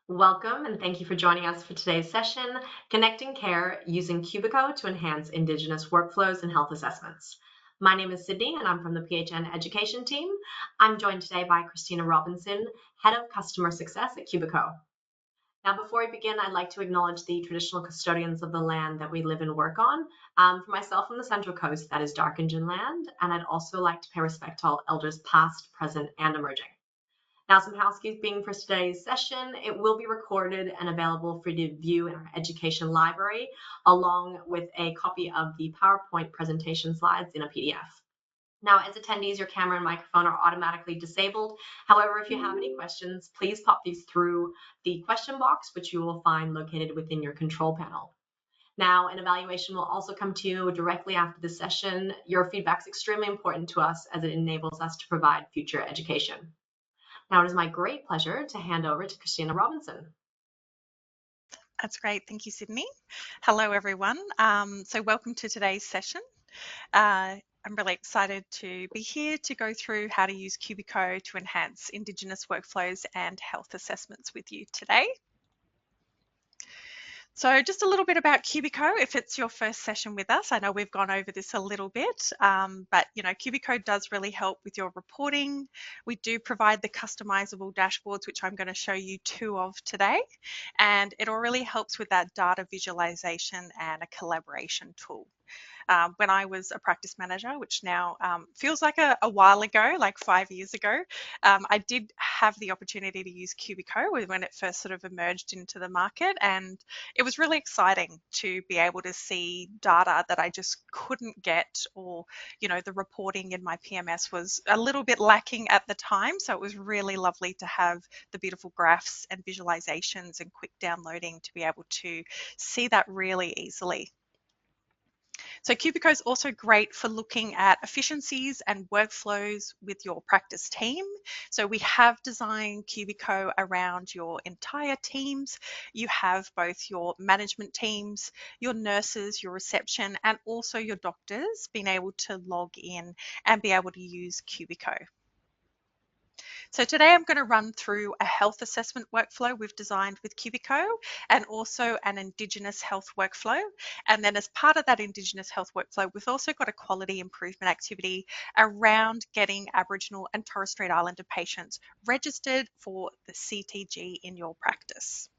Welcome and thank you for joining us for today's session, Connecting Care Using Cubiko to Enhance Indigenous Workflows and Health Assessments. My name is Sydney and I'm from the PHN Education team. I'm joined today by Christina Robinson, Head of Customer Success at Cubiko. Now, before we begin, I'd like to acknowledge the traditional custodians of the land that we live and work on. For myself on the Central Coast, that is Darkinjin land, and I'd also like to pay respect to all elders past, present, and emerging. Now, some housekeeping for today's session. It will be recorded and available for you to view in our education library, along with a copy of the PowerPoint presentation slides in a PDF. Now, as attendees, your camera and microphone are automatically disabled. However, if you have any questions, please pop these through the question box, which you will find located within your control panel. Now, an evaluation will also come to you directly after the session. Your feedback is extremely important to us as it enables us to provide future education. Now it is my great pleasure to hand over to Christina Robinson. That's great. Thank you, Sydney. Hello, everyone. So welcome to today's session. I'm really excited to be here to go through how to use Cubiko to enhance Indigenous workflows and health assessments with you today. So just a little bit about Cubiko, if it's your first session with us. I know we've gone over this a little bit, but Cubiko does really help with your reporting. We do provide the customizable dashboards, which I'm going to show you two of today, and it all really helps with that data visualization and a collaboration tool. When I was a practice manager, which now feels like a while ago, like 5 years ago, I did have the opportunity to use Cubiko when it first sort of emerged into the market. And it was really exciting to be able to see data that I just couldn't get, or, the reporting in my PMS was a little bit lacking at the time. So it was really lovely to have the beautiful graphs and visualizations and quick downloading to be able to see that really easily. So Cubiko is also great for looking at efficiencies and workflows with your practice team. So we have designed Cubiko around your entire teams. You have both your management teams, your nurses, your reception, and also your doctors being able to log in and be able to use Cubiko. So today I'm going to run through a health assessment workflow we've designed with Cubiko, and also an Indigenous health workflow. And then as part of that Indigenous health workflow, we've also got a quality improvement activity around getting Aboriginal and Torres Strait Islander patients registered for the CTG in your practice.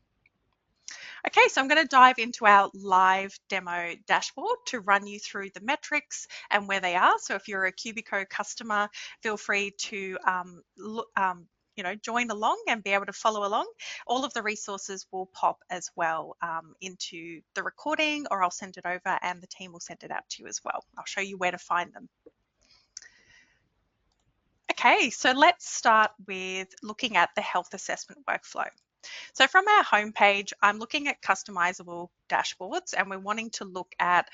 Okay, so I'm going to dive into our live demo dashboard to run you through the metrics and where they are. So if you're a Cubiko customer, feel free to join along and be able to follow along. All of the resources will pop as well into the recording, or I'll send it over and the team will send it out to you as well. I'll show you where to find them. Okay, so let's start with looking at the health assessment workflow. So from our homepage, I'm looking at customizable dashboards, and we're wanting to look at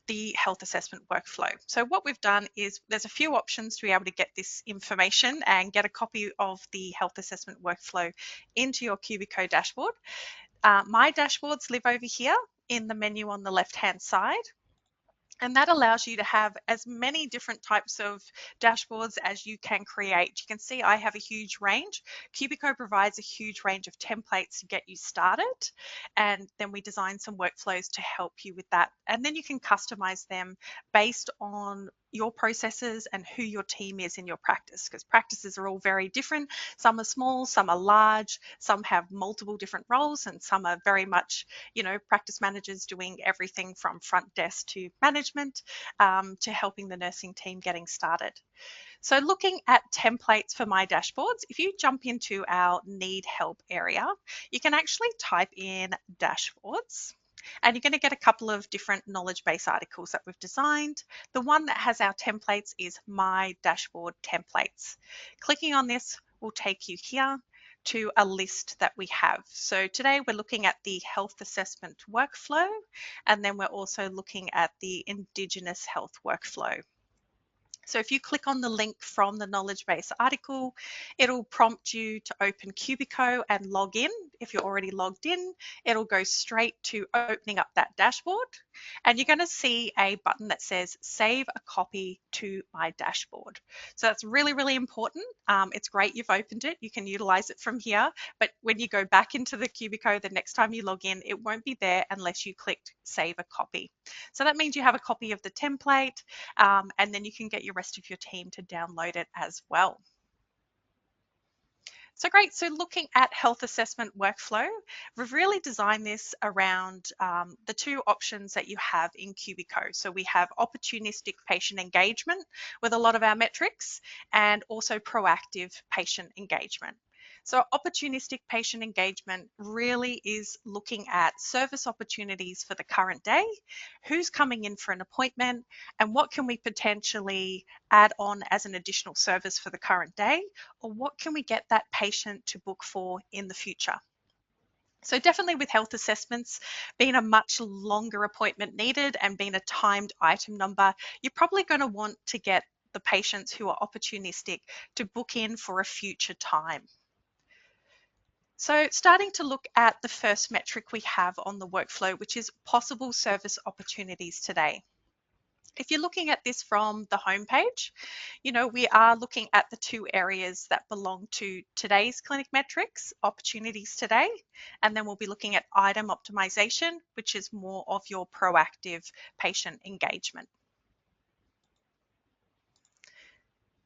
the health assessment workflow. So what we've done is there's a few options to be able to get this information and get a copy of the health assessment workflow into your Cubiko dashboard. My dashboards live over here in the menu on the left-hand side. And that allows you to have as many different types of dashboards as you can create. You can see I have a huge range. Cubiko provides a huge range of templates to get you started. And then we design some workflows to help you with that. And then you can customize them based on your processes and who your team is in your practice, because practices are all very different. Some are small, some are large, some have multiple different roles, and some are very much, practice managers doing everything from front desk to management to helping the nursing team getting started. So looking at templates for my dashboards, if you jump into our need help area, you can actually type in dashboards. And you're going to get a couple of different knowledge base articles that we've designed. The one that has our templates is My Dashboard Templates. Clicking on this will take you here to a list that we have. So today we're looking at the health assessment workflow, and then we're also looking at the Indigenous health workflow. So if you click on the link from the knowledge base article, it'll prompt you to open Cubiko and log in. if you're already logged in, it'll go straight to opening up that dashboard, and you're going to see a button that says save a copy to my dashboard. So that's really, really important. It's great you've opened it. You can utilize it from here, but when you go back into the Cubiko the next time you log in, it won't be there unless you clicked save a copy. So that means you have a copy of the template, and then you can get your rest of your team to download it as well. So great. So looking at health assessment workflow, we've really designed this around the two options that you have in Cubiko. So we have opportunistic patient engagement with a lot of our metrics, and also proactive patient engagement. So opportunistic patient engagement really is looking at service opportunities for the current day, who's coming in for an appointment, and what can we potentially add on as an additional service for the current day, or what can we get that patient to book for in the future. So definitely with health assessments being a much longer appointment needed and being a timed item number, you're probably going to want to get the patients who are opportunistic to book in for a future time. So starting to look at the first metric we have on the workflow, which is possible service opportunities today. If you're looking at this from the homepage, we are looking at the two areas that belong to today's clinic metrics, opportunities today, and then we'll be looking at item optimization, which is more of your proactive patient engagement.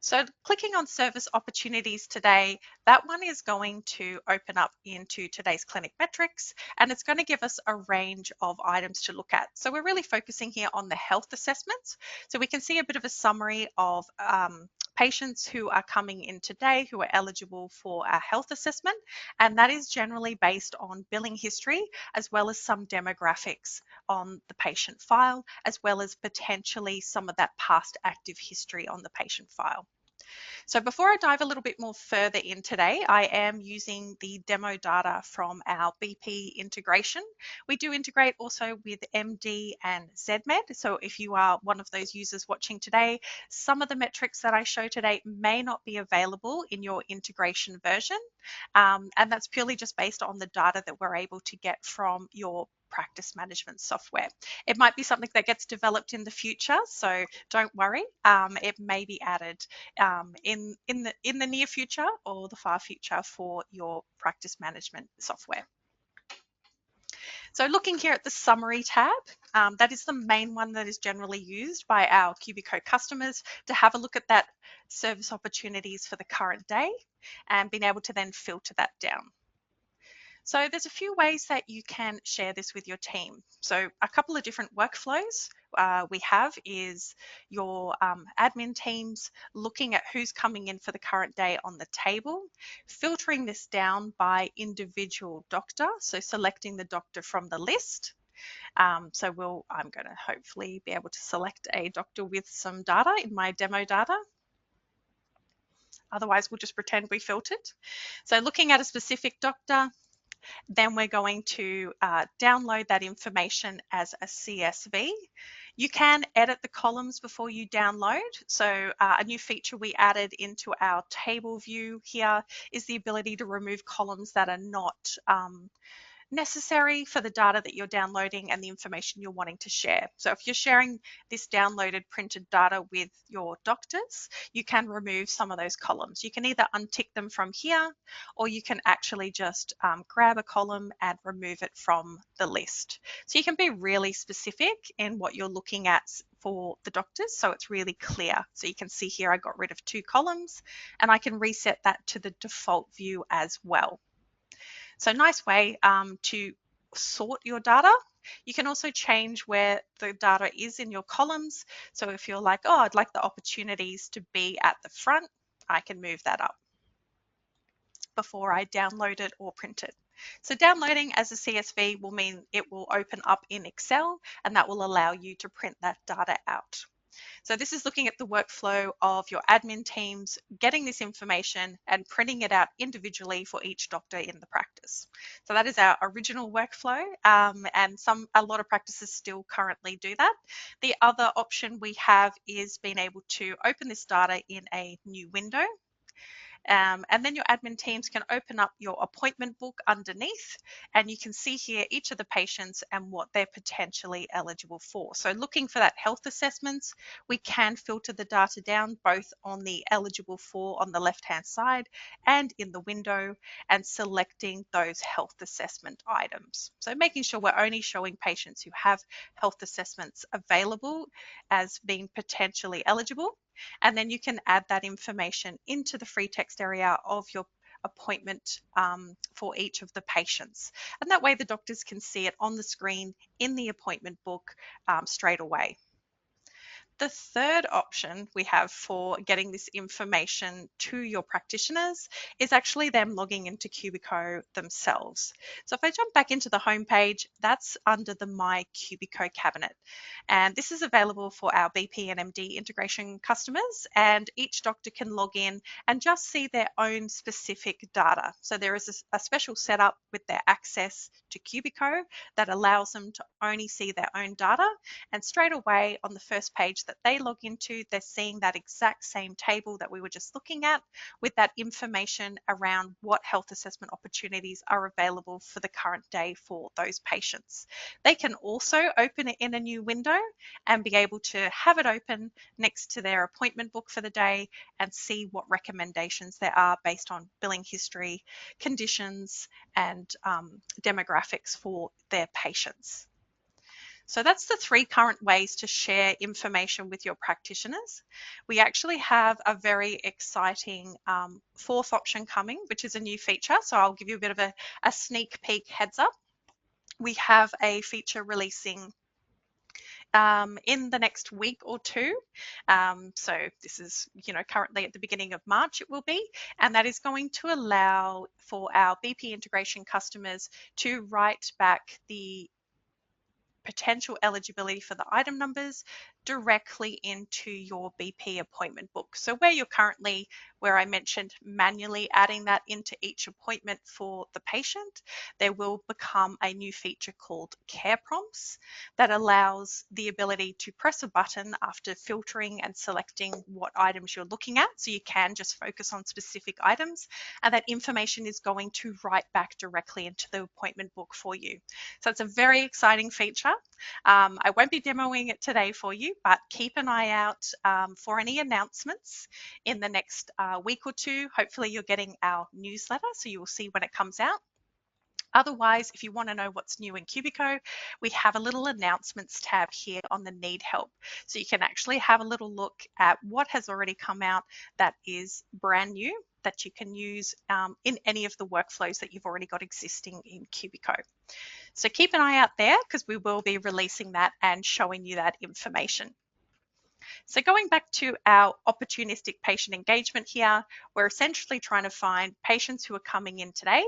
So clicking on service opportunities today, that one is going to open up into today's clinic metrics, and it's going to give us a range of items to look at. So we're really focusing here on the health assessments. So we can see a bit of a summary of patients who are coming in today who are eligible for a health assessment, and that is generally based on billing history as well as some demographics on the patient file, as well as potentially some of that past active history on the patient file. So before I dive a little bit more further in today, I am using the demo data from our BP integration. We do integrate also with MD and ZMed. So if you are one of those users watching today, some of the metrics that I show today may not be available in your integration version. And that's purely just based on the data that we're able to get from your practice management software. It might be something that gets developed in the future, so don't worry. It may be added in the near future or the far future for your practice management software. So looking here at the summary tab, that is the main one that is generally used by our Cubiko customers to have a look at that service opportunities for the current day and being able to then filter that down. So there's a few ways that you can share this with your team. So a couple of different workflows we have is your admin teams looking at who's coming in for the current day on the table, filtering this down by individual doctor, so selecting the doctor from the list. I'm going to hopefully be able to select a doctor with some data in my demo data. Otherwise, we'll just pretend we filtered. So looking at a specific doctor, then we're going to download that information as a CSV. You can edit the columns before you download. So a new feature we added into our table view here is the ability to remove columns that are not necessary for the data that you're downloading and the information you're wanting to share. So if you're sharing this downloaded printed data with your doctors, you can remove some of those columns. You can either untick them from here, or you can actually just grab a column and remove it from the list. So you can be really specific in what you're looking at for the doctors, so it's really clear. So you can see here I got rid of 2 columns, and I can reset that to the default view as well. So nice way to sort your data. You can also change where the data is in your columns. So if you're like, oh, I'd like the opportunities to be at the front, I can move that up before I download it or print it. So downloading as a CSV will mean it will open up in Excel, and that will allow you to print that data out. So this is looking at the workflow of your admin teams, getting this information and printing it out individually for each doctor in the practice. So that is our original workflow, and a lot of practices still currently do that. The other option we have is being able to open this data in a new window. And then your admin teams can open up your appointment book underneath, and you can see here each of the patients and what they're potentially eligible for. So looking for that health assessments, we can filter the data down both on the eligible for on the left-hand side and in the window, and selecting those health assessment items. So making sure we're only showing patients who have health assessments available as being potentially eligible. And then you can add that information into the free text area of your appointment for each of the patients. And that way the doctors can see it on the screen in the appointment book straight away. The third option we have for getting this information to your practitioners is actually them logging into Cubiko themselves. So if I jump back into the homepage, that's under the My Cubiko cabinet. And this is available for our BP and MD integration customers, and each doctor can log in and just see their own specific data. So there is a special setup with their access to Cubiko that allows them to only see their own data, and straight away on the first page that they log into, they're seeing that exact same table that we were just looking at with that information around what health assessment opportunities are available for the current day for those patients. They can also open it in a new window and be able to have it open next to their appointment book for the day and see what recommendations there are based on billing history, conditions, and demographics for their patients. So that's the three current ways to share information with your practitioners. We actually have a very exciting fourth option coming, which is a new feature. So I'll give you a bit of a sneak peek heads up. We have a feature releasing in the next week or two. So this is, currently at the beginning of March it will be, and that is going to allow for our BP integration customers to write back the potential eligibility for the item numbers directly into your BP appointment book. So where I mentioned manually adding that into each appointment for the patient, there will become a new feature called care prompts that allows the ability to press a button after filtering and selecting what items you're looking at. So you can just focus on specific items, and that information is going to write back directly into the appointment book for you. So it's a very exciting feature. I won't be demoing it today for you, but keep an eye out for any announcements in the next week or two. Hopefully you're getting our newsletter, so you will see when it comes out. Otherwise, if you want to know what's new in Cubiko, we have a little announcements tab here on the Need Help. So you can actually have a little look at what has already come out that is brand new that you can use in any of the workflows that you've already got existing in Cubiko. So keep an eye out there because we will be releasing that and showing you that information. So going back to our opportunistic patient engagement here, we're essentially trying to find patients who are coming in today,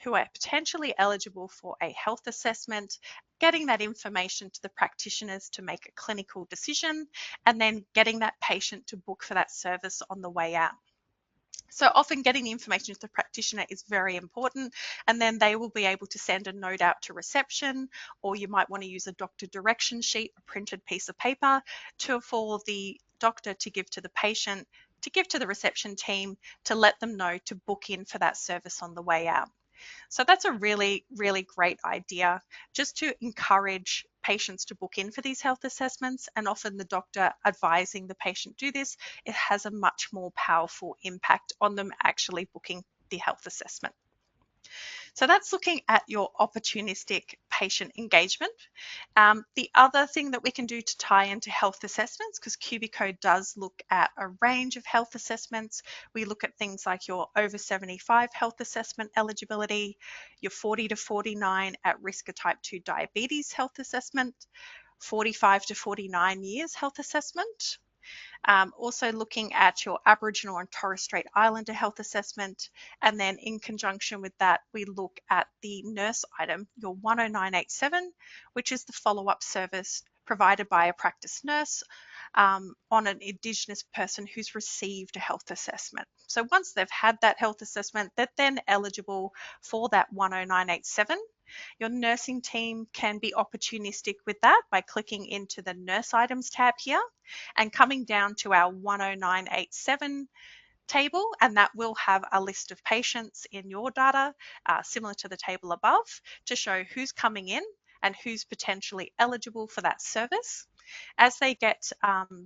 who are potentially eligible for a health assessment, getting that information to the practitioners to make a clinical decision, and then getting that patient to book for that service on the way out. So often getting the information to the practitioner is very important, and then they will be able to send a note out to reception, or you might want to use a doctor direction sheet, a printed piece of paper, for the doctor to give to the patient, to give to the reception team, to let them know to book in for that service on the way out. So that's a really, really great idea just to encourage patients to book in for these health assessments, and often the doctor advising the patient do this, it has a much more powerful impact on them actually booking the health assessment. So that's looking at your opportunistic patient engagement. The other thing that we can do to tie into health assessments, because Cubiko does look at a range of health assessments, we look at things like your over 75 health assessment eligibility, your 40 to 49 at risk of type 2 diabetes health assessment, 45 to 49 years health assessment. Also looking at your Aboriginal and Torres Strait Islander health assessment. And then in conjunction with that, we look at the nurse item, your 10987, which is the follow-up service provided by a practice nurse on an Indigenous person who's received a health assessment. So once they've had that health assessment, they're then eligible for that 10987. Your nursing team can be opportunistic with that by clicking into the nurse items tab here and coming down to our 10987 table, and that will have a list of patients in your data, similar to the table above, to show who's coming in and who's potentially eligible for that service. As they get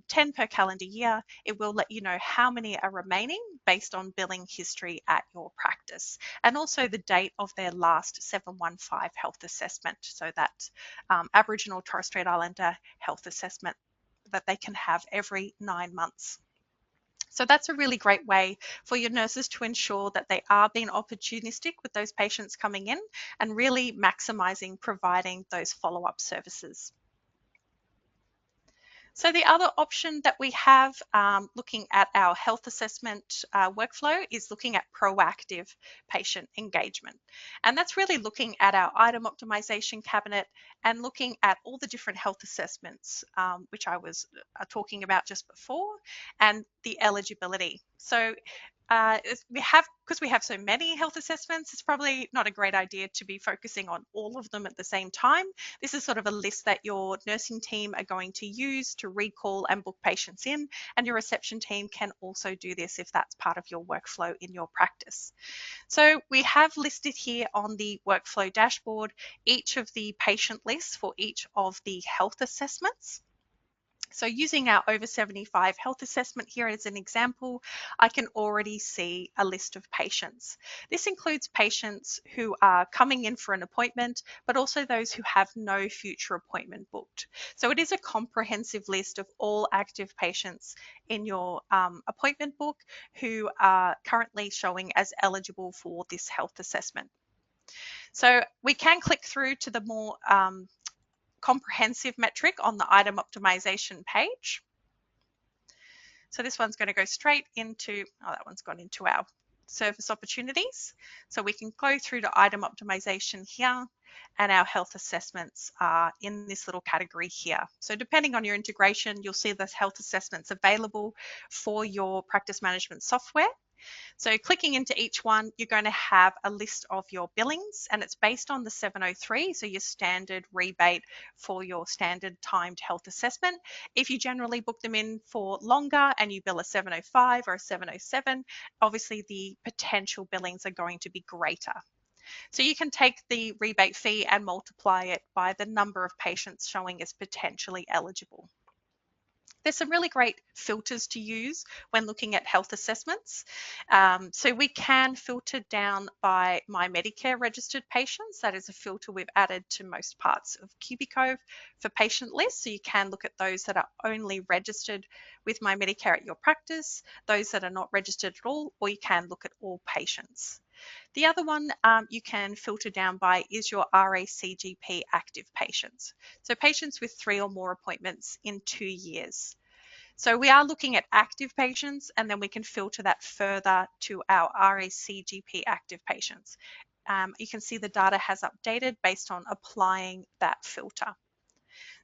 10 per calendar year, it will let you know how many are remaining based on billing history at your practice, and also the date of their last 715 health assessment, so that Aboriginal and Torres Strait Islander health assessment that they can have every 9 months. So that's a really great way for your nurses to ensure that they are being opportunistic with those patients coming in and really maximising providing those follow-up services. So the other option that we have looking at our health assessment workflow is looking at proactive patient engagement. And that's really looking at our item optimization cabinet and looking at all the different health assessments, which I was talking about just before, and the eligibility. So because we have so many health assessments, it's probably not a great idea to be focusing on all of them at the same time. This is sort of a list that your nursing team are going to use to recall and book patients in, and your reception team can also do this if that's part of your workflow in your practice. So we have listed here on the workflow dashboard each of the patient lists for each of the health assessments. So using our over 75 health assessment here as an example, I can already see a list of patients. This includes patients who are coming in for an appointment, but also those who have no future appointment booked. So it is a comprehensive list of all active patients in your appointment book who are currently showing as eligible for this health assessment. So we can click through to the more comprehensive metric on the item optimization page. So this one's going to go straight into, that one's gone into our service opportunities. So we can go through to item optimization here, and our health assessments are in this little category here. So depending on your integration, you'll see those health assessments available for your practice management software. So clicking into each one, you're going to have a list of your billings, and it's based on the 703, so your standard rebate for your standard timed health assessment. If you generally book them in for longer and you bill a 705 or a 707, obviously the potential billings are going to be greater. So you can take the rebate fee and multiply it by the number of patients showing as potentially eligible. There's some really great filters to use when looking at health assessments. So we can filter down by my Medicare registered patients. That is a filter we've added to most parts of Cubiko for patient lists. So you can look at those that are only registered with my Medicare at your practice, those that are not registered at all, or you can look at all patients. The other one you can filter down by is your RACGP active patients. So patients with 3 or more appointments in 2 years. So we are looking at active patients, and then we can filter that further to our RACGP active patients. You can see the data has updated based on applying that filter.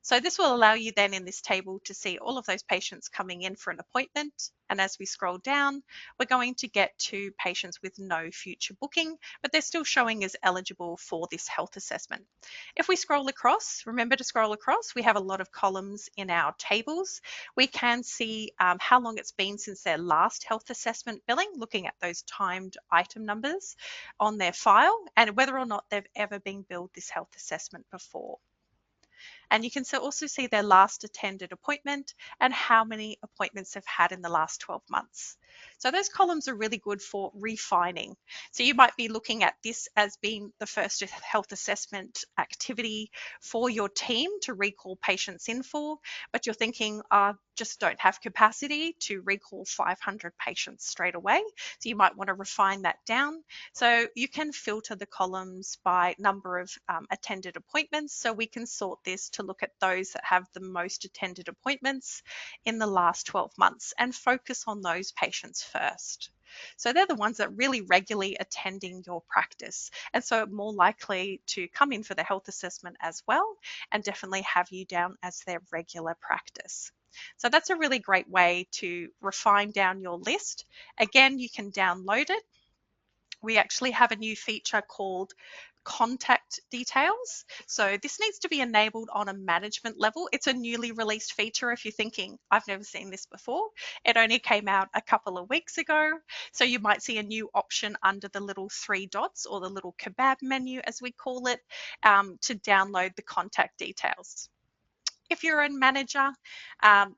So this will allow you then in this table to see all of those patients coming in for an appointment. And as we scroll down, we're going to get to patients with no future booking, but they're still showing as eligible for this health assessment. If we scroll across, remember to scroll across, we have a lot of columns in our tables. We can see how long it's been since their last health assessment billing, looking at those timed item numbers on their file, and whether or not they've ever been billed this health assessment before. And you can also see their last attended appointment and how many appointments they've had in the last 12 months. So those columns are really good for refining. So you might be looking at this as being the first health assessment activity for your team to recall patients in for, but you're thinking, just don't have capacity to recall 500 patients straight away. So you might want to refine that down. So you can filter the columns by number of attended appointments. So we can sort this to look at those that have the most attended appointments in the last 12 months and focus on those patients first. So they're the ones that really regularly attending your practice, and so more likely to come in for the health assessment as well, and definitely have you down as their regular practice. So that's a really great way to refine down your list. Again, you can download it. We actually have a new feature called contact details. So this needs to be enabled on a management level. It's a newly released feature. If you're thinking, I've never seen this before, it only came out a couple of weeks ago. So you might see a new option under the little three dots, or the little kebab menu as we call it, to download the contact details. If you're a manager,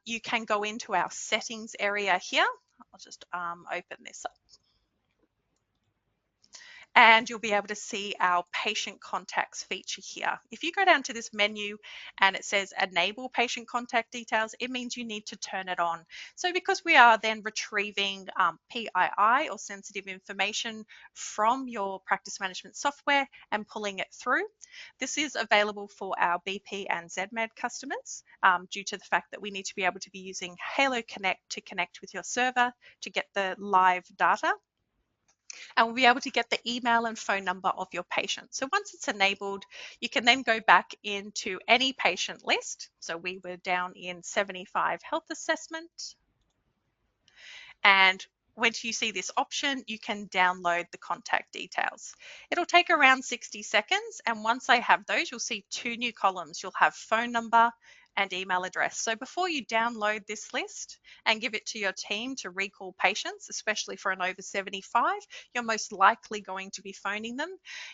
you can go into our settings area here. I'll just open this up, and you'll be able to see our patient contacts feature here. If you go down to this menu and it says enable patient contact details, it means you need to turn it on. So because we are then retrieving PII, or sensitive information, from your practice management software and pulling it through, this is available for our BP and ZMed customers, due to the fact that we need to be able to be using Halo Connect to connect with your server to get the live data, and we'll be able to get the email and phone number of your patient. So once it's enabled, you can then go back into any patient list. So we were down in 75 health assessment, and when you see this option, you can download the contact details. It'll take around 60 seconds, and once I have those, you'll see two new columns. You'll have phone number and email address. So before you download this list and give it to your team to recall patients, especially for an over 75, you're most likely going to be phoning them.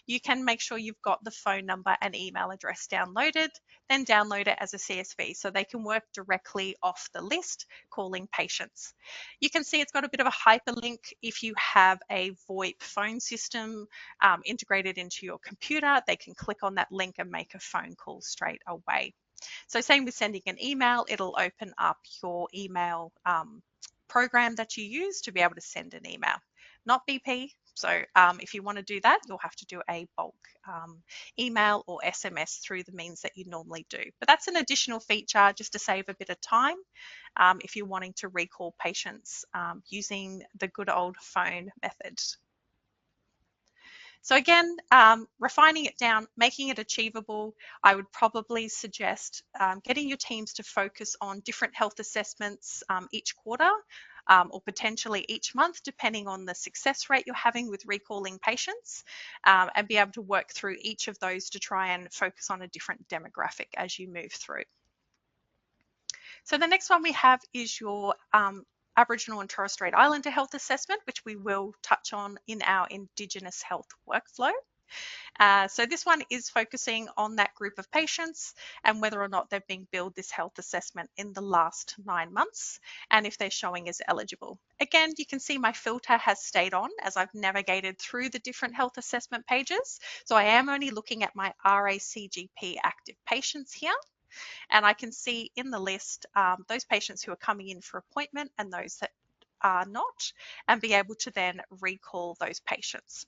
You can make sure you've got the phone number and email address downloaded, then download it as a CSV so they can work directly off the list calling patients. You can see it's got a bit of a hyperlink if you have a VoIP phone system integrated into your computer. They can click on that link and make a phone call straight away. So same with sending an email, it'll open up your email program that you use to be able to send an email, not BP. So if you want to do that, you'll have to do a bulk email or SMS through the means that you normally do. But that's an additional feature just to save a bit of time if you're wanting to recall patients using the good old phone method. So again, refining it down, making it achievable, I would probably suggest getting your teams to focus on different health assessments each quarter, or potentially each month, depending on the success rate you're having with recalling patients, and be able to work through each of those to try and focus on a different demographic as you move through. So the next one we have is your Aboriginal and Torres Strait Islander health assessment, which we will touch on in our Indigenous health workflow. So this one is focusing on that group of patients and whether or not they've been billed this health assessment in the last 9 months, and if they're showing as eligible. Again, you can see my filter has stayed on as I've navigated through the different health assessment pages. So I am only looking at my RACGP active patients here. And I can see in the list those patients who are coming in for appointment and those that are not, and be able to then recall those patients.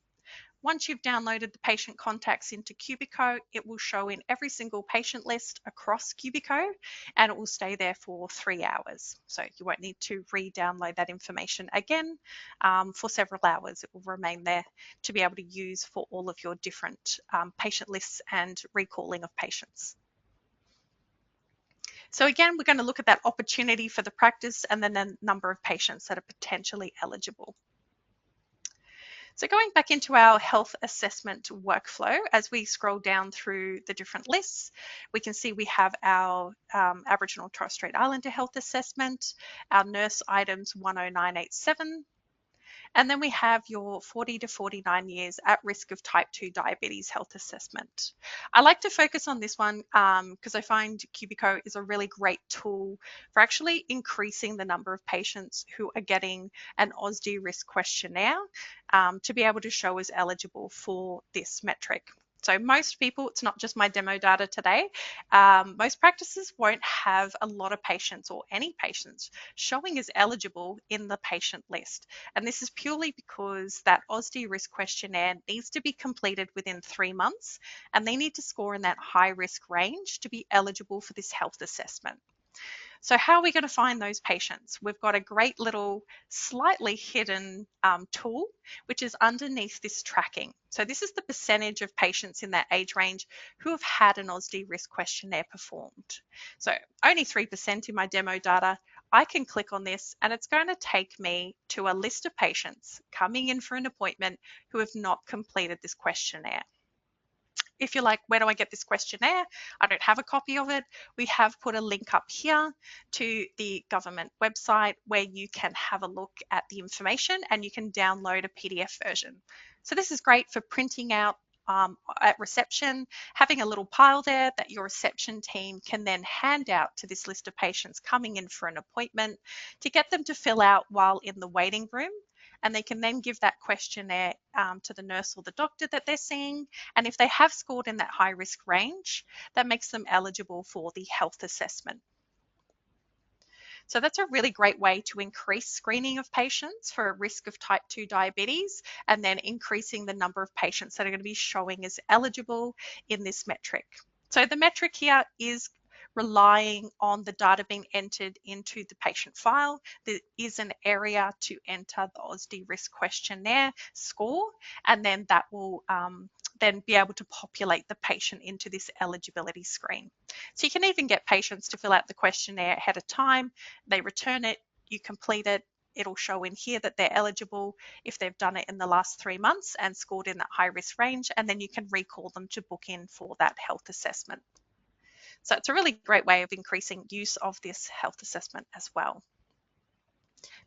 Once you've downloaded the patient contacts into Cubiko, it will show in every single patient list across Cubiko, and it will stay there for 3 hours. So you won't need to re-download that information again for several hours. It will remain there to be able to use for all of your different patient lists and recalling of patients. So again, we're going to look at that opportunity for the practice and then the number of patients that are potentially eligible. So going back into our health assessment workflow, as we scroll down through the different lists, we can see we have our Aboriginal Torres Strait Islander health assessment, our nurse items 10987, and then we have your 40 to 49 years at risk of type 2 diabetes health assessment. I like to focus on this one because I find Cubiko is a really great tool for actually increasing the number of patients who are getting an OSD risk questionnaire to be able to show as eligible for this metric. So most people, it's not just my demo data today, most practices won't have a lot of patients or any patients showing as eligible in the patient list. And this is purely because that OSD risk questionnaire needs to be completed within 3 months, and they need to score in that high risk range to be eligible for this health assessment. So how are we going to find those patients? We've got a great little slightly hidden tool, which is underneath this tracking. So this is the percentage of patients in that age range who have had an OSD risk questionnaire performed. So only 3% in my demo data. I can click on this and it's going to take me to a list of patients coming in for an appointment who have not completed this questionnaire. if you're like, where do I get this questionnaire? I don't have a copy of it. We have put a link up here to the government website where you can have a look at the information and you can download a PDF version. So this is great for printing out at reception, having a little pile there that your reception team can then hand out to this list of patients coming in for an appointment to get them to fill out while in the waiting room. And they can then give that questionnaire to the nurse or the doctor that they're seeing. And if they have scored in that high risk range, that makes them eligible for the health assessment. So that's a really great way to increase screening of patients for a risk of type 2 diabetes, and then increasing the number of patients that are going to be showing as eligible in this metric. So the metric here is relying on the data being entered into the patient file. There is an area to enter the OSD risk questionnaire score, and then that will then be able to populate the patient into this eligibility screen. So you can even get patients to fill out the questionnaire ahead of time. They return it, you complete it, it'll show in here that they're eligible if they've done it in the last 3 months and scored in that high risk range, and then you can recall them to book in for that health assessment. So it's a really great way of increasing use of this health assessment as well.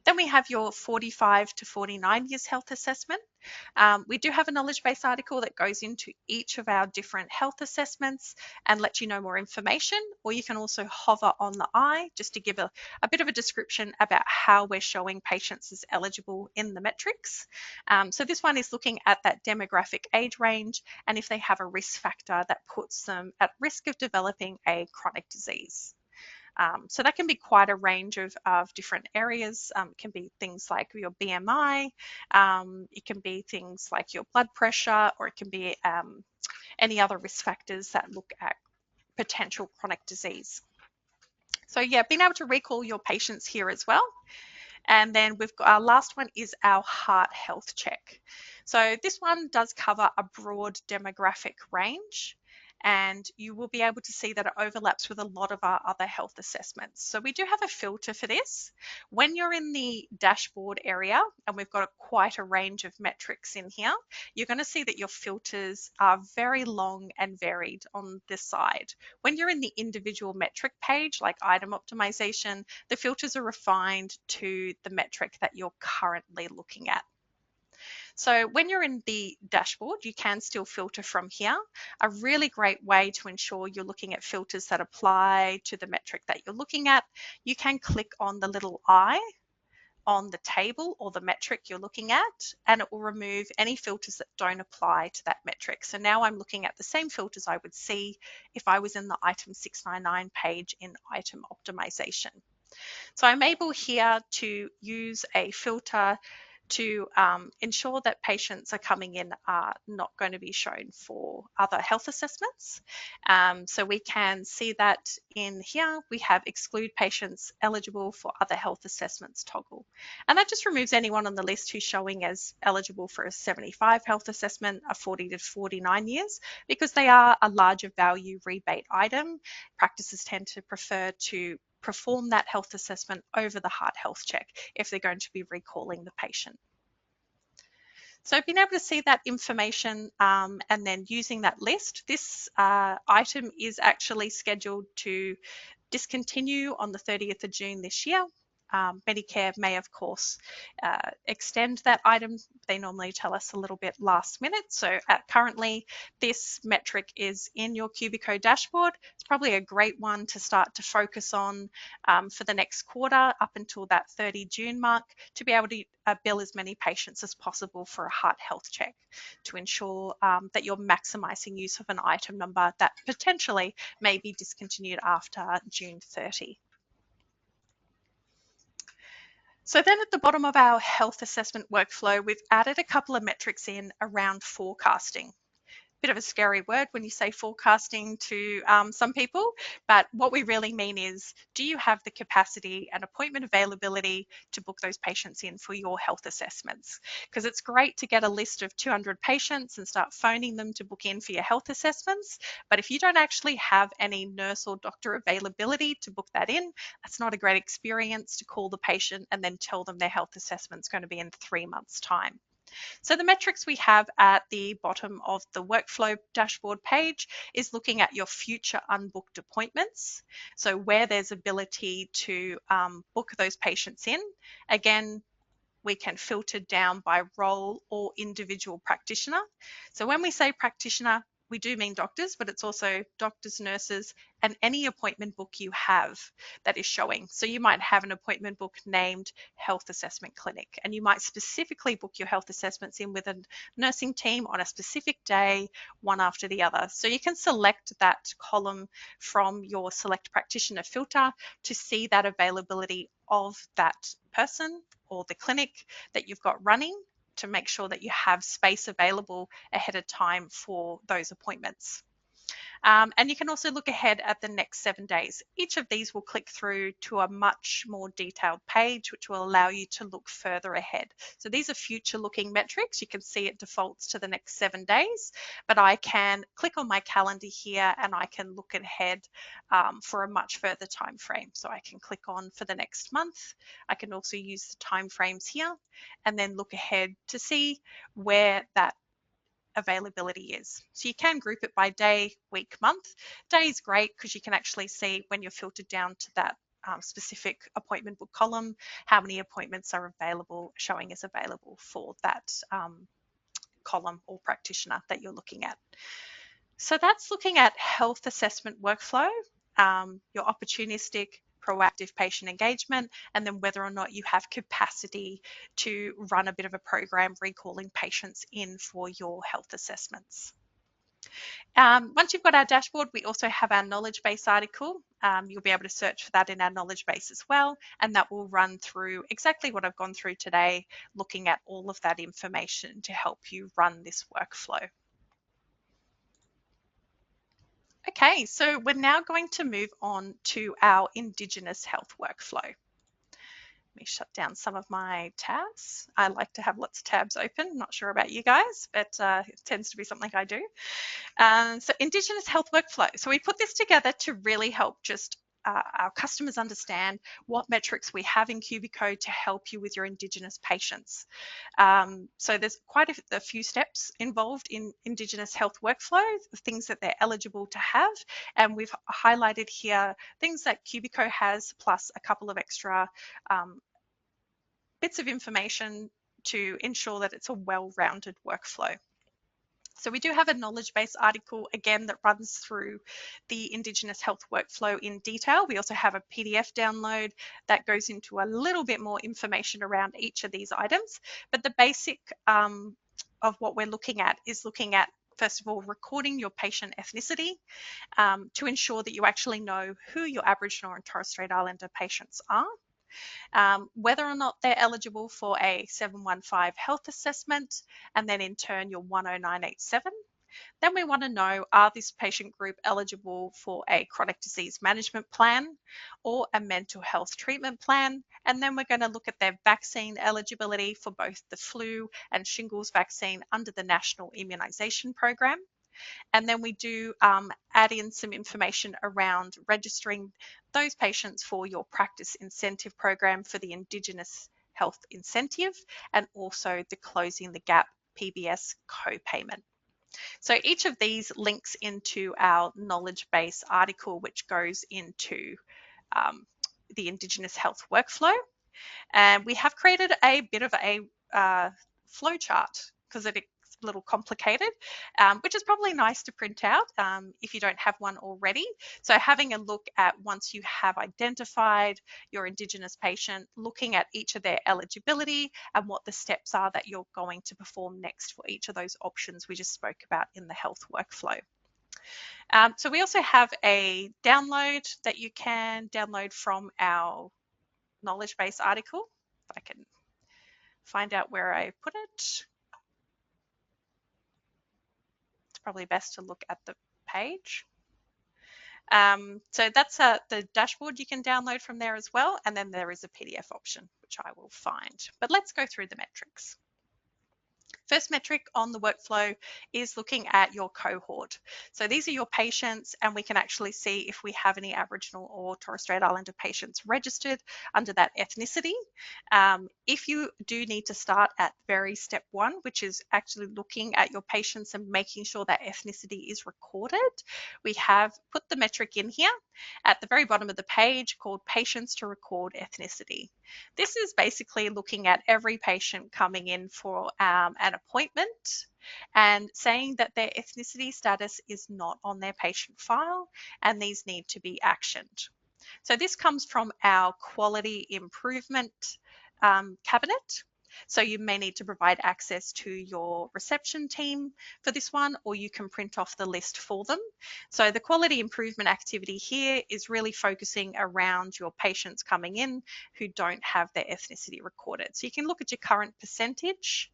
Then we have your 45 to 49 years health assessment. We do have a knowledge base article that goes into each of our different health assessments and lets you know more information, or you can also hover on the eye just to give a bit of a description about how we're showing patients as eligible in the metrics. So this one is looking at that demographic age range and if they have a risk factor that puts them at risk of developing a chronic disease. So that can be quite a range of different areas. It can be things like your BMI, it can be things like your blood pressure, or it can be any other risk factors that look at potential chronic disease. So yeah, being able to recall your patients here as well. And then we've got our last one is our heart health check. So this one does cover a broad demographic range, and you will be able to see that it overlaps with a lot of our other health assessments. So we do have a filter for this. When you're in the dashboard area, and we've got quite a range of metrics in here, you're going to see that your filters are very long and varied on this side. When you're in the individual metric page, like item optimization, the filters are refined to the metric that you're currently looking at. So when you're in the dashboard, you can still filter from here. A really great way to ensure you're looking at filters that apply to the metric that you're looking at, you can click on the little eye on the table or the metric you're looking at, and it will remove any filters that don't apply to that metric. So now I'm looking at the same filters I would see if I was in the item 699 page in item optimization. So I'm able here to use a filter to ensure that patients are coming in are not going to be shown for other health assessments. So we can see that in here we have exclude patients eligible for other health assessments toggle. And that just removes anyone on the list who's showing as eligible for a 75 health assessment, a 40 to 49 years, because they are a larger value rebate item. Practices tend to prefer to perform that health assessment over the heart health check if they're going to be recalling the patient. So being able to see that information and then using that list, this item is actually scheduled to discontinue on the 30th of June this year. Medicare may, of course, extend that item. They normally tell us a little bit last minute. So currently, this metric is in your Cubiko dashboard. It's probably a great one to start to focus on for the next quarter up until that 30 June mark to be able to bill as many patients as possible for a heart health check to ensure that you're maximizing use of an item number that potentially may be discontinued after June 30. So then at the bottom of our health assessment workflow, we've added a couple of metrics in around forecasting. Bit of a scary word when you say forecasting to some people, but what we really mean is, do you have the capacity and appointment availability to book those patients in for your health assessments? Because it's great to get a list of 200 patients and start phoning them to book in for your health assessments, but if you don't actually have any nurse or doctor availability to book that in, that's not a great experience to call the patient and then tell them their health assessment's going to be in 3 months' time. So the metrics we have at the bottom of the workflow dashboard page is looking at your future unbooked appointments. So where there's ability to book those patients in. Again, we can filter down by role or individual practitioner. So when we say practitioner, we do mean doctors, but it's also doctors, nurses, and any appointment book you have that is showing. So you might have an appointment book named Health Assessment Clinic, and you might specifically book your health assessments in with a nursing team on a specific day, one after the other. So you can select that column from your select practitioner filter to see that availability of that person or the clinic that you've got running to make sure that you have space available ahead of time for those appointments. And you can also look ahead at the next 7 days. Each of these will click through to a much more detailed page, which will allow you to look further ahead. So these are future looking metrics. You can see it defaults to the next 7 days, but I can click on my calendar here and I can look ahead for a much further time frame. So I can click on for the next month. I can also use the time frames here and then look ahead to see where that availability is. So you can group it by day, week, month. Day is great because you can actually see when you're filtered down to that specific appointment book column, how many appointments are available, showing as available for that column or practitioner that you're looking at. So that's looking at health assessment workflow, your opportunistic, proactive patient engagement, and then whether or not you have capacity to run a bit of a program recalling patients in for your health assessments. Once you've got our dashboard, we also have our knowledge base article. You'll be able to search for that in our knowledge base as well, and that will run through exactly what I've gone through today, looking at all of that information to help you run this workflow. Okay, so we're now going to move on to our Indigenous health workflow. Let me shut down some of my tabs. I like to have lots of tabs open. Not sure about you guys, but it tends to be something I do. So Indigenous health workflow. So we put this together to really help just our customers understand what metrics we have in Cubiko to help you with your Indigenous patients. So there's quite a few steps involved in Indigenous health workflow, things that they're eligible to have, and we've highlighted here things that Cubiko has, plus a couple of extra bits of information to ensure that it's a well-rounded workflow. So we do have a knowledge base article, again, that runs through the Indigenous health workflow in detail. We also have a PDF download that goes into a little bit more information around each of these items. But the basic of what we're looking at is looking at, first of all, recording your patient ethnicity to ensure that you actually know who your Aboriginal and Torres Strait Islander patients are. Whether or not they're eligible for a 715 health assessment, and then in turn your 10987. Then we want to know, are this patient group eligible for a chronic disease management plan or a mental health treatment plan? And then we're going to look at their vaccine eligibility for both the flu and shingles vaccine under the National Immunisation Program. And then we do add in some information around registering those patients for your practice incentive program for the Indigenous Health Incentive, and also the Closing the Gap PBS co-payment. So each of these links into our knowledge base article, which goes into the Indigenous health workflow. And we have created a bit of a flow chart because it's a little complicated, which is probably nice to print out if you don't have one already. So having a look at, once you have identified your Indigenous patient, looking at each of their eligibility and what the steps are that you're going to perform next for each of those options we just spoke about in the health workflow. So we also have a download that you can download from our knowledge base article. If I can find out where I put it. It's probably best to look at the page. So that's the dashboard you can download from there as well. And then there is a PDF option, which I will find. But let's go through the metrics. First metric on the workflow is looking at your cohort. So these are your patients, and we can actually see if we have any Aboriginal or Torres Strait Islander patients registered under that ethnicity. If you do need to start at very step one, which is actually looking at your patients and making sure that ethnicity is recorded, we have put the metric in here at the very bottom of the page called Patients to Record Ethnicity. This is basically looking at every patient coming in for an appointment and saying that their ethnicity status is not on their patient file and these need to be actioned. So this comes from our quality improvement cabinet. So you may need to provide access to your reception team for this one, or you can print off the list for them. So the quality improvement activity here is really focusing around your patients coming in who don't have their ethnicity recorded. So you can look at your current percentage.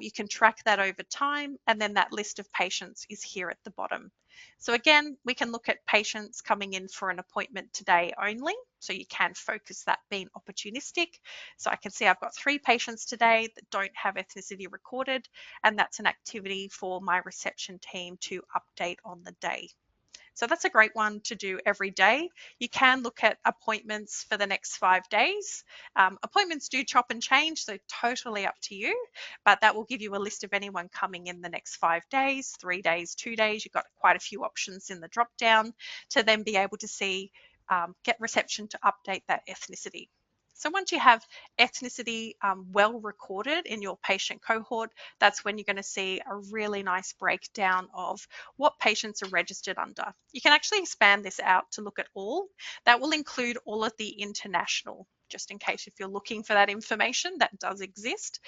You can track that over time, and then that list of patients is here at the bottom. So again, we can look at patients coming in for an appointment today only. So you can focus that being opportunistic. So I can see I've got 3 patients today that don't have ethnicity recorded, and that's an activity for my reception team to update on the day. So that's a great one to do every day. You can look at appointments for the next 5 days. Appointments do chop and change, so totally up to you, but that will give you a list of anyone coming in the next 5 days, 3 days, 2 days. You've got quite a few options in the drop down to then be able to see, get reception to update that ethnicity. So once you have ethnicity well recorded in your patient cohort, that's when you're going to see a really nice breakdown of what patients are registered under. You can actually expand this out to look at all. That will include all of the international, just in case if you're looking for that information, that does exist.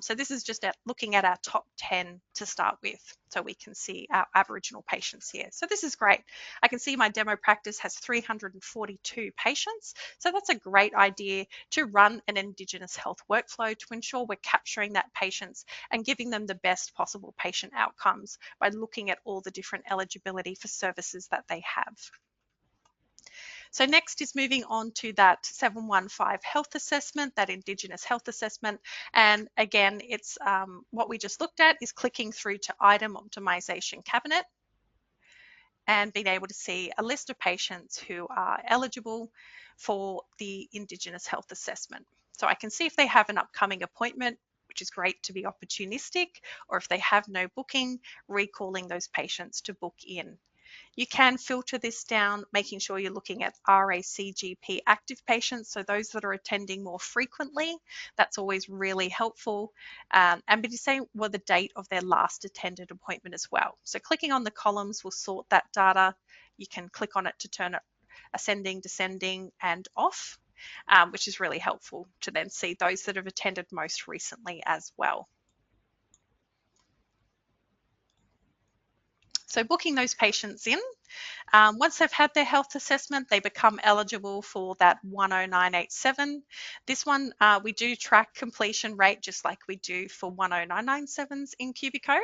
So this is just looking at our top 10 to start with, so we can see our Aboriginal patients here. So this is great. I can see my demo practice has 342 patients. So that's a great idea to run an Indigenous health workflow to ensure we're capturing that patients and giving them the best possible patient outcomes by looking at all the different eligibility for services that they have. So next is moving on to that 715 health assessment, that Indigenous health assessment. And again, it's what we just looked at is clicking through to item optimization cabinet and being able to see a list of patients who are eligible for the Indigenous health assessment. So I can see if they have an upcoming appointment, which is great to be opportunistic, or if they have no booking, recalling those patients to book in. You can filter this down, making sure you're looking at RACGP active patients, so those that are attending more frequently. That's always really helpful. And be saying well the date of their last attended appointment as well. So clicking on the columns will sort that data. You can click on it to turn it ascending, descending, and off, which is really helpful to then see those that have attended most recently as well. So booking those patients in, once they've had their health assessment, they become eligible for that 10987. This one, we do track completion rate just like we do for 10997s in Cubiko.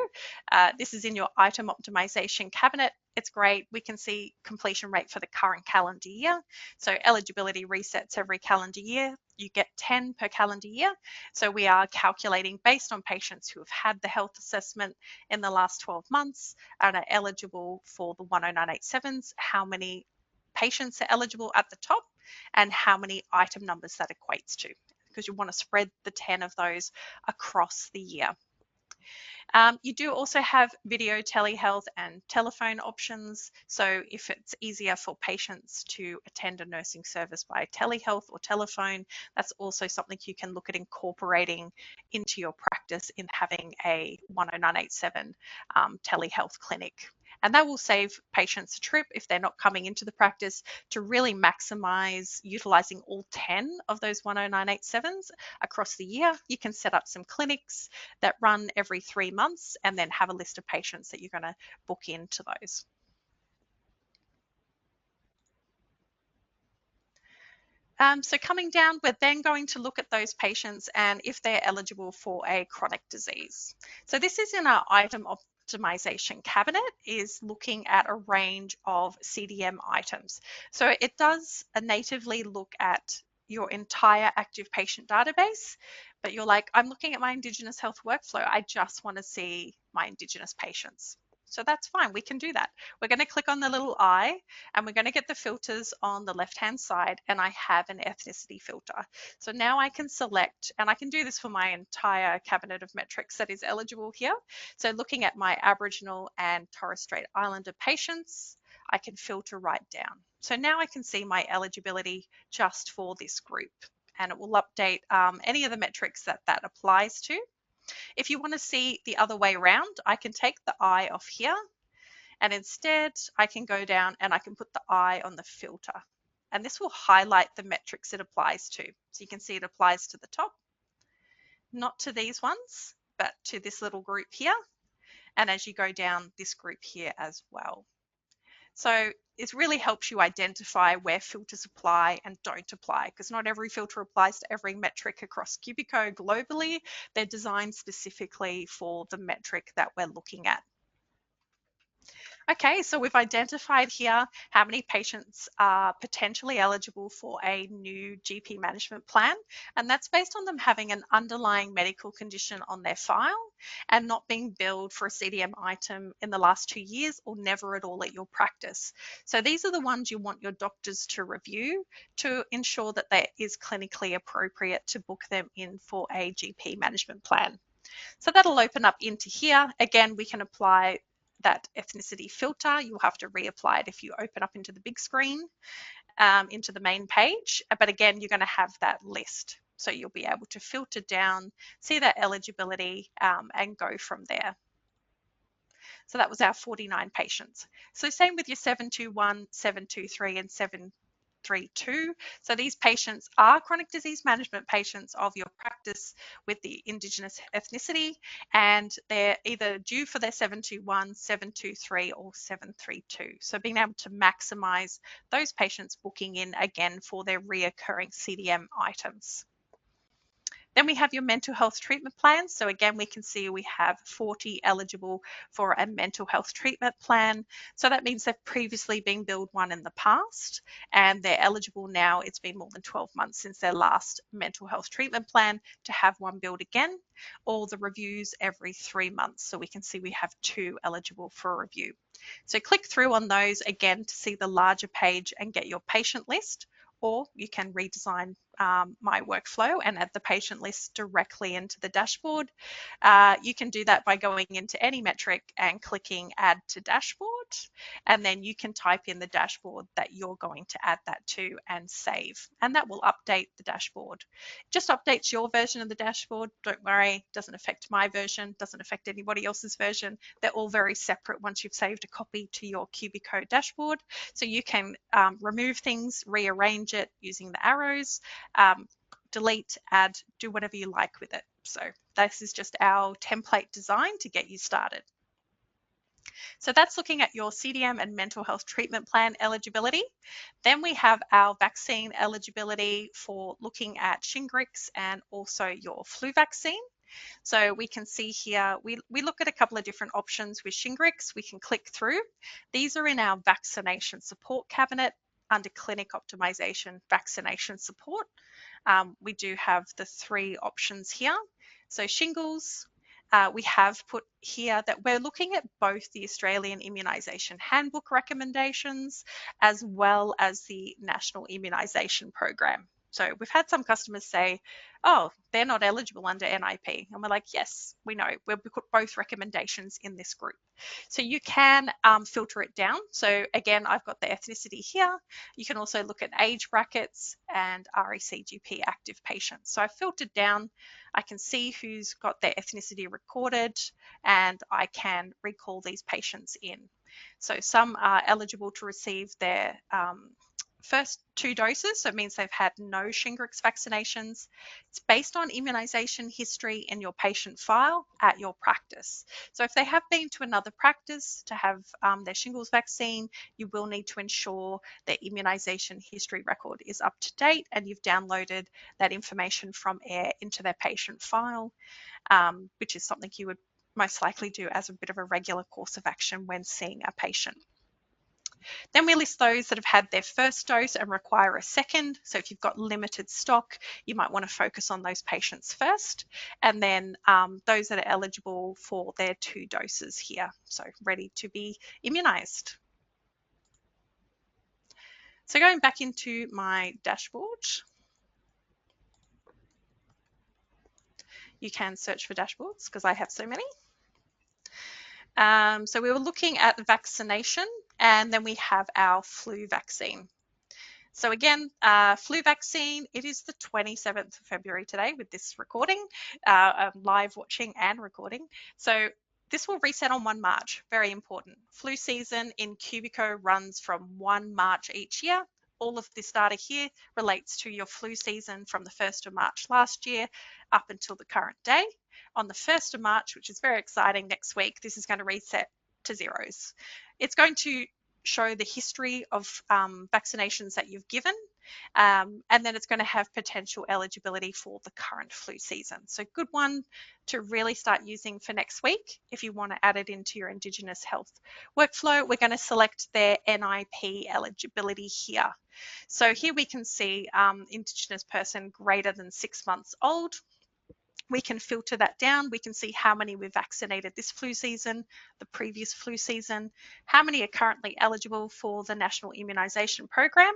This is in your item optimization cabinet. It's great. We can see completion rate for the current calendar year. So eligibility resets every calendar year. You get 10 per calendar year. So we are calculating based on patients who have had the health assessment in the last 12 months and are eligible for the 10987s, how many patients are eligible at the top and how many item numbers that equates to, because you want to spread the 10 of those across the year. You do also have video telehealth and telephone options. So if it's easier for patients to attend a nursing service by telehealth or telephone, that's also something you can look at incorporating into your practice in having a 10987 telehealth clinic. And that will save patients a trip if they're not coming into the practice to really maximize utilizing all 10 of those 10987s across the year. You can set up some clinics that run every 3 months and then have a list of patients that you're going to book into those. So coming down, we're then going to look at those patients and if they're eligible for a chronic disease. So this is in our item optimization cabinet, is looking at a range of CDM items. So it does natively look at your entire active patient database, but you're like, I'm looking at my Indigenous health workflow. I just want to see my Indigenous patients. So that's fine. We can do that. We're going to click on the little eye and we're going to get the filters on the left-hand side, and I have an ethnicity filter. So now I can select, and I can do this for my entire cabinet of metrics that is eligible here. So looking at my Aboriginal and Torres Strait Islander patients, I can filter right down. So now I can see my eligibility just for this group, and it will update any of the metrics that that applies to. If you want to see the other way around, I can take the eye off here, and instead I can go down and I can put the eye on the filter. And this will highlight the metrics it applies to. So you can see it applies to the top, not to these ones, but to this little group here. And as you go down, this group here as well. So it really helps you identify where filters apply and don't apply, because not every filter applies to every metric across Cubiko globally. They're designed specifically for the metric that we're looking at. Okay, so we've identified here how many patients are potentially eligible for a new GP management plan, and that's based on them having an underlying medical condition on their file and not being billed for a CDM item in the last 2 years or never at all at your practice. So these are the ones you want your doctors to review to ensure that that is clinically appropriate to book them in for a GP management plan. So that'll open up into here. Again, we can apply that ethnicity filter. You'll have to reapply it if you open up into the big screen, into the main page. But again, you're going to have that list. So you'll be able to filter down, see that eligibility, and go from there. So that was our 49 patients. So same with your 721, 723, and 732. So these patients are chronic disease management patients of your practice with the Indigenous ethnicity, and they're either due for their 721, 723, or 732. So being able to maximize those patients booking in again for their reoccurring CDM items. Then we have your mental health treatment plans. So again, we can see we have 40 eligible for a mental health treatment plan. So that means they've previously been billed one in the past and they're eligible now. It's been more than 12 months since their last mental health treatment plan to have one billed again, or the reviews every 3 months. So we can see we have 2 eligible for review. So click through on those again to see the larger page and get your patient list, or you can redesign my workflow and add the patient list directly into the dashboard. You can do that by going into any metric and clicking add to dashboard, and then you can type in the dashboard that you're going to add that to and save, and that will update the dashboard. It just updates your version of the dashboard. Don't worry, doesn't affect my version, doesn't affect anybody else's version. They're all very separate once you've saved a copy to your Cubiko dashboard. So you can remove things, rearrange it using the arrows, delete, add, do whatever you like with it. So this is just our template design to get you started. So that's looking at your CDM and mental health treatment plan eligibility. Then we have our vaccine eligibility for looking at Shingrix and also your flu vaccine. So we can see here, we look at a couple of different options with Shingrix. We can click through. These are in our vaccination support cabinet under clinic optimization vaccination support. We do have the 3 options here. So shingles, we have put here that we're looking at both the Australian Immunisation Handbook recommendations as well as the National Immunisation Program. So we've had some customers say, oh, they're not eligible under NIP. And we're like, yes, we know. We've put both recommendations in this group. So you can filter it down. So again, I've got the ethnicity here. You can also look at age brackets and RECGP active patients. So I've filtered down. I can see who's got their ethnicity recorded, and I can recall these patients in. So some are eligible to receive their first 2 doses, so it means they've had no Shingrix vaccinations. It's based on immunisation history in your patient file at your practice. So if they have been to another practice to have their shingles vaccine, you will need to ensure their immunisation history record is up to date and you've downloaded that information from AIR into their patient file, which is something you would most likely do as a bit of a regular course of action when seeing a patient. Then we list those that have had their first dose and require a second. So if you've got limited stock, you might want to focus on those patients first. And then those that are eligible for their 2 doses here, so ready to be immunised. So going back into my dashboard, you can search for dashboards because I have so many. So we were looking at the vaccination, and then we have our flu vaccine. So again, flu vaccine, it is the 27th of February today with this recording, live watching and recording. So this will reset on 1 March, very important. Flu season in Cubiko runs from 1 March each year. All of this data here relates to your flu season from the 1st of March last year up until the current day. On the 1st of March, which is very exciting next week, this is going to reset to zeros. It's going to show the history of vaccinations that you've given, and then it's going to have potential eligibility for the current flu season. So good one to really start using for next week if you want to add it into your Indigenous health workflow. We're going to select their NIP eligibility here. So here we can see Indigenous person greater than 6 months old. We can filter that down. We can see how many we've vaccinated this flu season, the previous flu season, how many are currently eligible for the National Immunisation Program.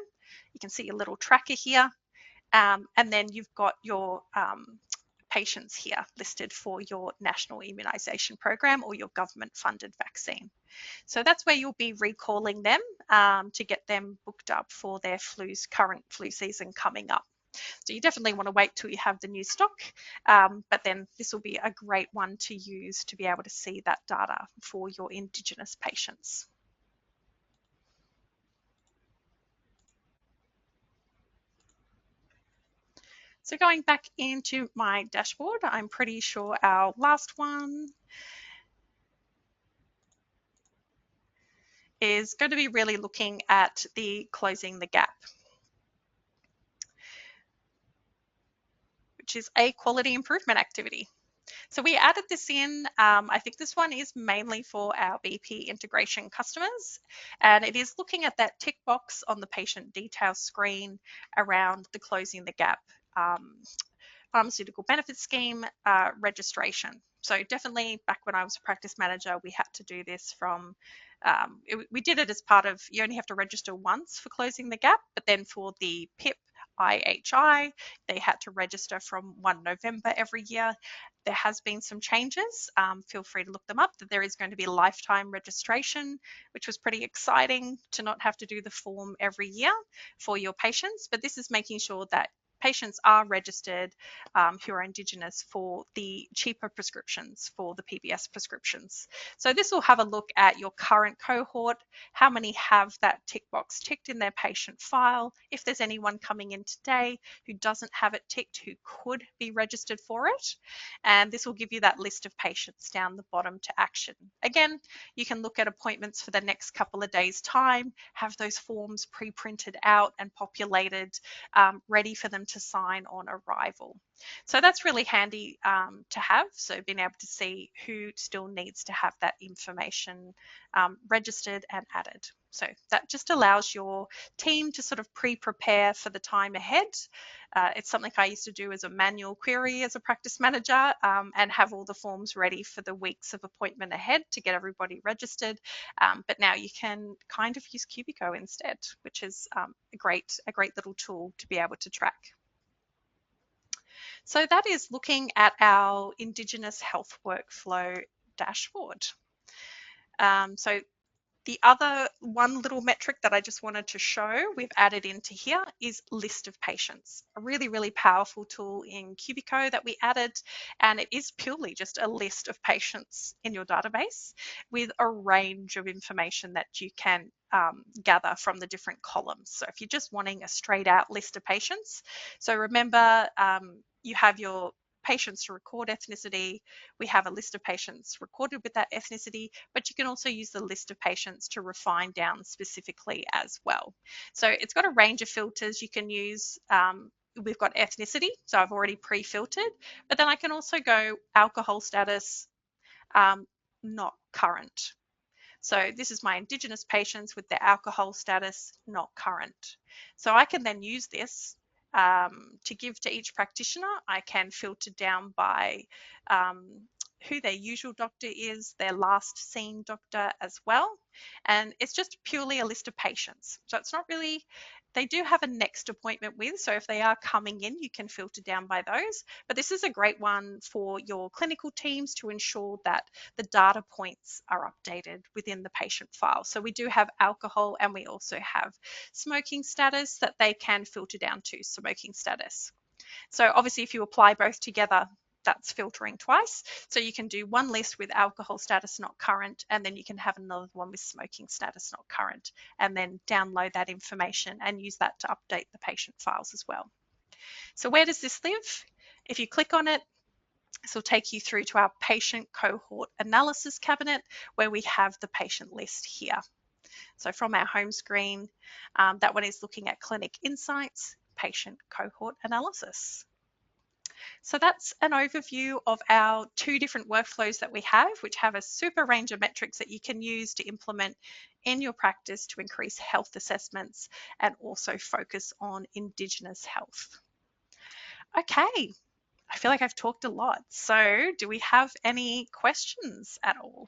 You can see a little tracker here. And then you've got your patients here listed for your National Immunisation Program or your government-funded vaccine. So that's where you'll be recalling them to get them booked up for their current flu season coming up. So you definitely want to wait till you have the new stock, but then this will be a great one to use to be able to see that data for your Indigenous patients. So going back into my dashboard, I'm pretty sure our last one is going to be really looking at the closing the gap, which is a quality improvement activity. So we added this in. I think this one is mainly for our BP integration customers, and it is looking at that tick box on the patient details screen around the closing the gap pharmaceutical benefit scheme registration. So definitely back when I was a practice manager, we had to do this from, we did it as part of, you only have to register once for closing the gap, but then for the PIP IHI, they had to register from 1 November every year. There has been some changes. Feel free to look them up. That there is going to be lifetime registration, which was pretty exciting to not have to do the form every year for your patients. But this is making sure that patients are registered who are Indigenous for the cheaper prescriptions, for the PBS prescriptions. So this will have a look at your current cohort, how many have that tick box ticked in their patient file, if there's anyone coming in today who doesn't have it ticked who could be registered for it. And this will give you that list of patients down the bottom to action. Again, you can look at appointments for the next couple of days' time, have those forms pre-printed out and populated, ready for them to sign on arrival. So that's really handy to have. So being able to see who still needs to have that information registered and added. So that just allows your team to sort of pre-prepare for the time ahead. It's something I used to do as a manual query as a practice manager and have all the forms ready for the weeks of appointment ahead to get everybody registered. But now you can kind of use Cubiko instead, which is a great little tool to be able to track. So that is looking at our Indigenous health workflow dashboard. So the other one little metric that I just wanted to show we've added into here is list of patients, a really, really powerful tool in Cubiko that we added, and it is purely just a list of patients in your database with a range of information that you can gather from the different columns. So if you're just wanting a straight out list of patients, so remember you have your patients to record ethnicity. We have a list of patients recorded with that ethnicity, but you can also use the list of patients to refine down specifically as well. So it's got a range of filters you can use. We've got ethnicity, so I've already pre-filtered, but then I can also go alcohol status, not current. So this is my Indigenous patients with their alcohol status not current. So I can then use this to give to each practitioner. I can filter down by who their usual doctor is, their last seen doctor as well. And it's just purely a list of patients. So it's not really, they do have a next appointment with. So if they are coming in, you can filter down by those. But this is a great one for your clinical teams to ensure that the data points are updated within the patient file. So we do have alcohol and we also have smoking status that they can filter down to smoking status. So obviously if you apply both together, that's filtering twice. So you can do one list with alcohol status not current, and then you can have another one with smoking status not current, and then download that information and use that to update the patient files as well. So where does this live? If you click on it, this will take you through to our patient cohort analysis cabinet where we have the patient list here. So from our home screen, that one is looking at clinic insights, patient cohort analysis. So that's an overview of our 2 different workflows that we have, which have a super range of metrics that you can use to implement in your practice to increase health assessments and also focus on Indigenous health. Okay, I feel like I've talked a lot. So do we have any questions at all?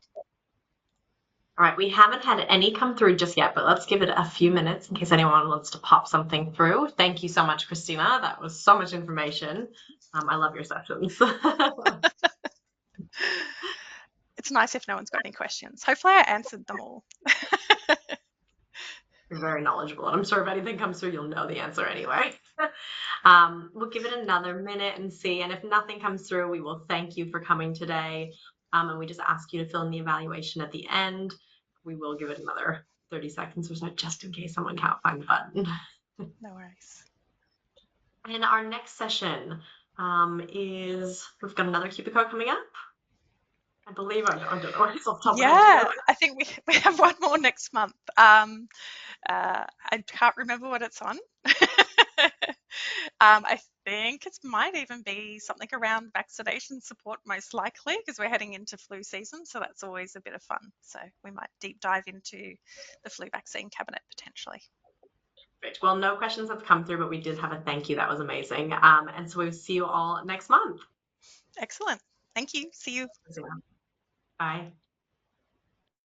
All right, we haven't had any come through just yet, but let's give it a few minutes in case anyone wants to pop something through. Thank you so much, Christina. That was so much information. I love your sessions. It's nice if no one's got any questions. Hopefully I answered them all. You're very knowledgeable, and I'm sure if anything comes through, you'll know the answer anyway. We'll give it another minute and see, and if nothing comes through, we will thank you for coming today, and we just ask you to fill in the evaluation at the end. We will give it another 30 seconds or so, just in case someone can't find the button. No worries. And our next session is, we've got another Cubiko coming up. I believe, I don't know, it's off the top of my head. Yeah, I think we have one more next month. I can't remember what it's on. I think it might even be something around vaccination support, most likely, because we're heading into flu season. So that's always a bit of fun. So we might deep dive into the flu vaccine cabinet potentially. Great. Well, no questions have come through, but we did have a thank you. That was amazing. And so we'll see you all next month. Excellent. Thank you. See you. Bye.